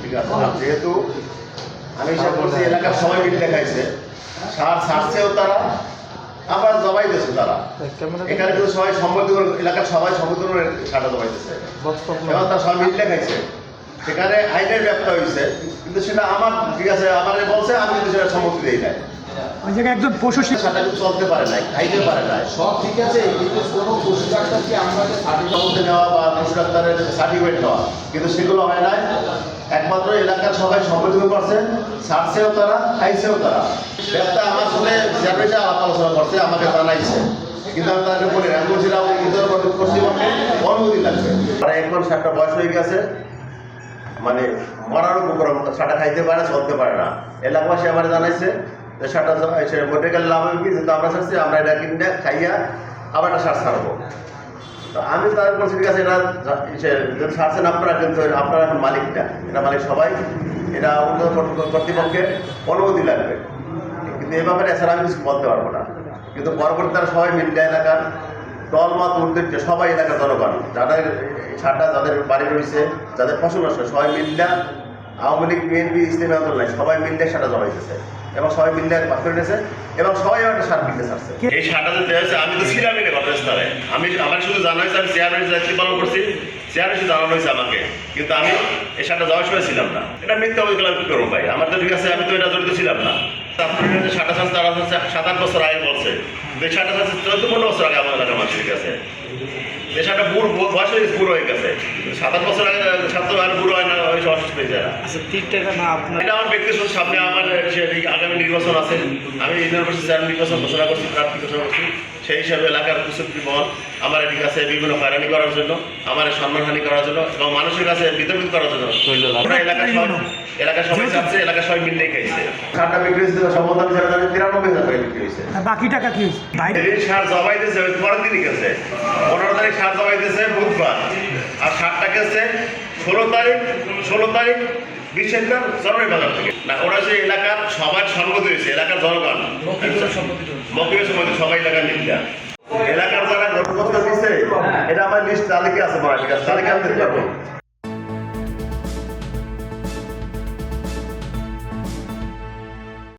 ঠিক আছে, যেহেতু আমি হিসাব করছি এলাকার সবাই মিলে দেখাইছে, সার ছাড়ছেও তারা, আবার জবাই দিয়েছে তারা। এখানে কিন্তু সবাই সম্মতি এলাকার সবাই সম্মতি সারটা জবাইতেছে এবং তারা সবাই মিলে দেখাইছে। সেখানে আইনের ব্যাপারটা হয়েছে, কিন্তু সেটা আমার ঠিক আছে আমার বলছে, আমি কিন্তু সেটা সম্মতি দিই নাই। ওই জায়গায় একজন পশু সেটা কিন্তু চলতে পারে নাই, খাইতে পারে নাই। সব ঠিক আছে, কিন্তু কোনো পশু ডাক্তারকে আমরা সার্টিফিকেট নেওয়া বা পশু ডাক্তারের সার্টিফিকেট নেওয়া, কিন্তু সেগুলো হয় নাই। একমাত্র এলাকার সবাই সম্মতি করছে, ছাড়ছেও তারা, খাইছেও তারা। ব্যাপারটা আমার সাথে চেয়ারম্যানটা আলাপ আলোচনা করছে, আমাকে জানাইছে, কিন্তু আমি তাকে বলি আমি বলছিলাম কর্তৃপক্ষে অনুমতি লাগবে। আর এখন সারটা বয়স হয়ে গেছে, মানে মরার উপর সারটা খাইতে পারে, চলতে পারে না। এলাকাবাসী আমার জানাইছে যে সারটা মরে গেলে লাভ হবে কি, যেহেতু আমরা ছাড়ছি আমরা এটা কিনে খাইয়া আবার একটা সার ছাড়বো। তো আমি তাদের বলছি ঠিক আছে, এটা ছাড়ছেন আপনারা, কিন্তু আপনারা এখন মালিকটা, এটা মালিক সবাই, এটা অন্য কর্তৃপক্ষের অনুমতি লাগবে। কিন্তু এই ব্যাপারে এছাড়া আমি কিছু বলতে পারবো না। কিন্তু পরবর্তী তারা সবাই মিললে এলাকার দলমত উদ্দেশ্যে সবাই এলাকার জনগণ, যাদের ছাড়টা যাদের বাড়ি রয়েছে, যাদের ফসল নষ্ট, সবাই মিললে আওয়ামী লীগ, বিএনপি, ইসলামী আন্দোলন সবাই মিললে সারটা জমাইতেছে এবং সবাই মিললে ভাগ করে নিয়েছে এবং সবাই একটা সার কিনতে ছাড়ছে। এই সারটা যে দেওয়া হয়েছে, আমি তো ছিলামই না ঘটনাস্থলে, আমি আমার শুধু জানা হয়েছে আমি চেয়ারম্যানের দায়িত্ব পালন করছি, চেয়ারম্যান জানানো হয়েছে আমাকে, কিন্তু আমি এই সারটা যাওয়ার সময় ছিলাম না। এটা মিথ্যা অভিযোগ আমি কি করবো ভাই, আমার তো ঠিক আছে, আমি তো এটা জড়িত ছিলাম না। আপনার সারটা ছাড়ছে তারা হচ্ছে 7-8 বছর আগে বলছে, এই সারটা ছাড়ছে 14-15 বছর আগে আমার এলাকার মানুষের কাছে। এই সারটা বয়স হয়ে বুড়ো হয়ে গেছে, 7-8 বছর আগে ছাত্র আর বুড়ো হয় না, ওই অসুস্থ হয়ে যায় না। এটা আমার ব্যক্তিগত সামনে আমার আগামী নির্বাচন আছে, আমি ইউনিয়ন পরিষদ চেয়ারম্যান নির্বাচন ঘোষণা করছি, প্রার্থী ঘোষণা করছি। সেই হিসাবে এলাকার কুশলী মহল আমার এদিকে কাছে বিভিন্ন হয়রানি করার জন্য, আমার সম্মানহানি করার জন্য এবং মানুষের কাছে বিতর্কিত করার জন্য এলাকার সবাই চাচ্ছে, এলাকার সবাই মিললে খাইছে। সারটা বিক্রি হয়েছে সম্ভবত আমি 93,000 টাকা বিক্রি হয়েছে। বাকি টাকা কি সার জবাই দিয়েছে পরের দিনই গেছে, 15 তারিখ সার জবাই দিয়েছে বুধবার, আর সারটা গেছে 16 তারিখ 20 সেপ্টেম্বর জানুয়ারি বাজার থেকে। না, ওরা যে এলাকার সবার সম্মতি হয়েছে, এলাকার জনগণ মকিবের সম্মতি সবাই এলাকার নিন্দা। এলাকার যারা গর্ভবতী দিচ্ছে, এটা আমার লিস্ট তালিকা আছে, তালিকা আনতে পারবো।